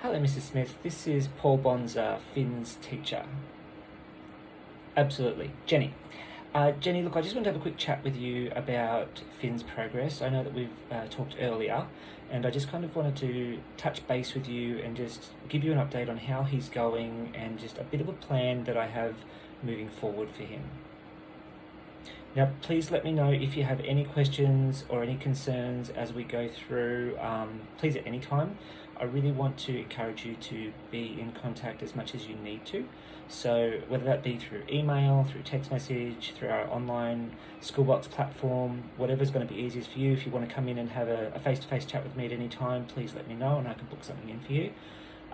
Hello, Mrs. Smith. This is Paul Bonser, Finn's teacher. Absolutely. Jenny. Jenny, look, I just want to have a quick chat with you about Finn's progress. I know that we've talked earlier, and I just kind of wanted to touch base with you and just give you an update on how he's going and just a bit of a plan that I have moving forward for him. Now, please let me know if you have any questions or any concerns as we go through, please at any time. I really want to encourage you to be in contact as much as you need to. So whether that be through email, through text message, through our online schoolbox platform, whatever's going to be easiest for you. If you want to come in and have a face-to-face chat with me at any time, please let me know and I can book something in for you.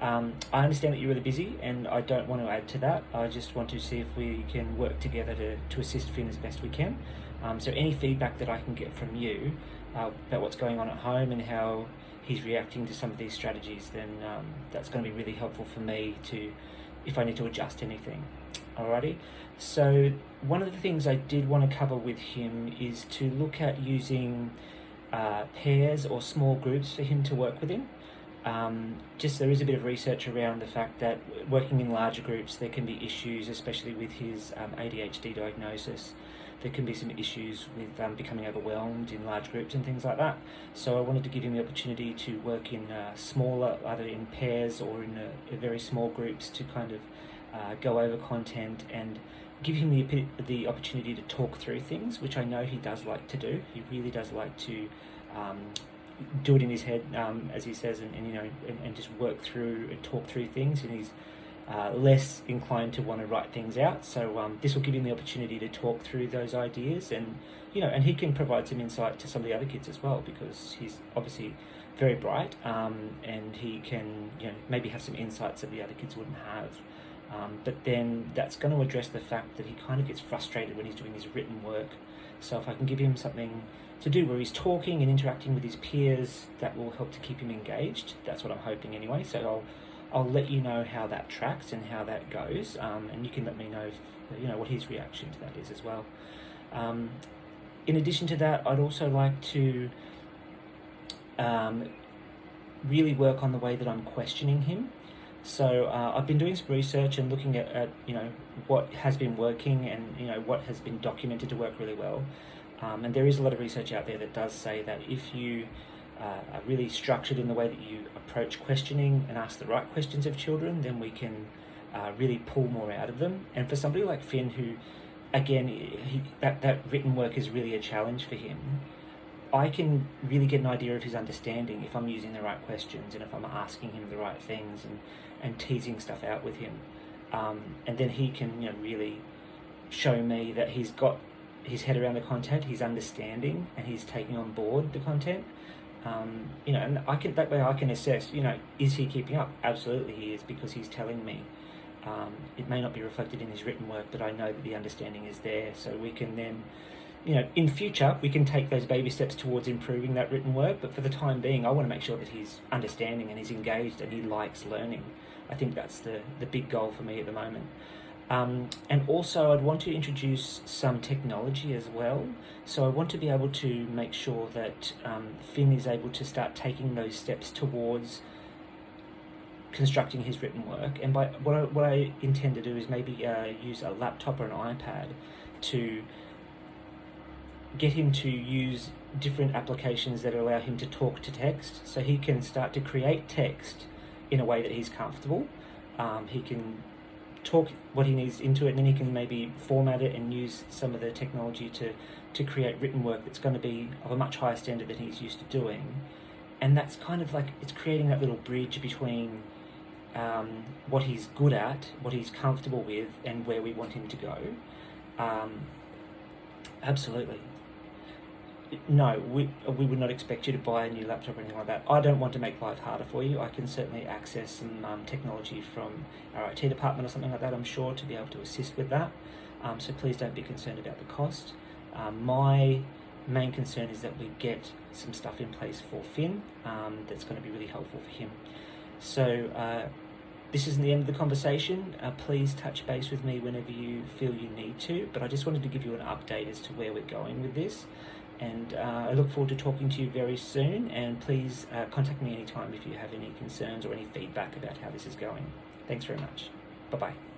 I understand that you're really busy and I don't want to add to that. I just want to see if we can work together to assist Finn as best we can. So any feedback that I can get from you about what's going on at home and how he's reacting to some of these strategies, then that's going to be really helpful for me to, if I need to adjust anything. Alrighty. So one of the things I did want to cover with him is to look at using pairs or small groups for him to work within. Just there is a bit of research around the fact that working in larger groups there can be issues, especially with his ADHD diagnosis. There can be some issues with becoming overwhelmed in large groups and things like that. So I wanted to give him the opportunity to work in smaller, either in pairs or in very small groups, to kind of go over content and give him the opportunity to talk through things, which I know he does like to do. He really does like to do it in his head, as he says, and just work through and talk through things, and he's less inclined to want to write things out. So this will give him the opportunity to talk through those ideas, and and he can provide some insight to some of the other kids as well, because he's obviously very bright, and he can maybe have some insights that the other kids wouldn't have. But then that's going to address the fact that he kind of gets frustrated when he's doing his written work. So if I can give him something to do where he's talking and interacting with his peers, that will help to keep him engaged. That's what I'm hoping anyway. So I'll let you know how that tracks and how that goes, and you can let me know if, what his reaction to that is as well. In addition to that, I'd also like to really work on the way that I'm questioning him. So I've been doing some research and looking at what has been working and what has been documented to work really well. And there is a lot of research out there that does say that if you are really structured in the way that you approach questioning and ask the right questions of children, then we can really pull more out of them. And for somebody like Finn, who, again, that written work is really a challenge for him, I can really get an idea of his understanding if I'm using the right questions and if I'm asking him the right things and teasing stuff out with him. And then he can really show me that he's got his head around the content, he's understanding, and he's taking on board the content. And that way I can assess, is he keeping up? Absolutely he is, because he's telling me. It may not be reflected in his written work, but I know that the understanding is there. So we can then, in future, we can take those baby steps towards improving that written work. But for the time being, I want to make sure that he's understanding and he's engaged and he likes learning. I think that's the big goal for me at the moment. And also I'd want to introduce some technology as well. So I want to be able to make sure that Finn is able to start taking those steps towards constructing his written work. And by what I intend to do is maybe use a laptop or an iPad to get him to use different applications that allow him to talk to text, so he can start to create text in a way that he's comfortable. He can talk what he needs into it, and then he can maybe format it and use some of the technology to create written work that's going to be of a much higher standard than he's used to doing. And that's kind of like, it's creating that little bridge between what he's good at, what he's comfortable with, and where we want him to go. Absolutely. No, we would not expect you to buy a new laptop or anything like that. I don't want to make life harder for you. I can certainly access some technology from our IT department or something like that, I'm sure, to be able to assist with that. So please don't be concerned about the cost. My main concern is that we get some stuff in place for Finn that's going to be really helpful for him. So this isn't the end of the conversation. Please touch base with me whenever you feel you need to, but I just wanted to give you an update as to where we're going with this. And I look forward to talking to you very soon. And please contact me anytime if you have any concerns or any feedback about how this is going. Thanks very much. Bye bye.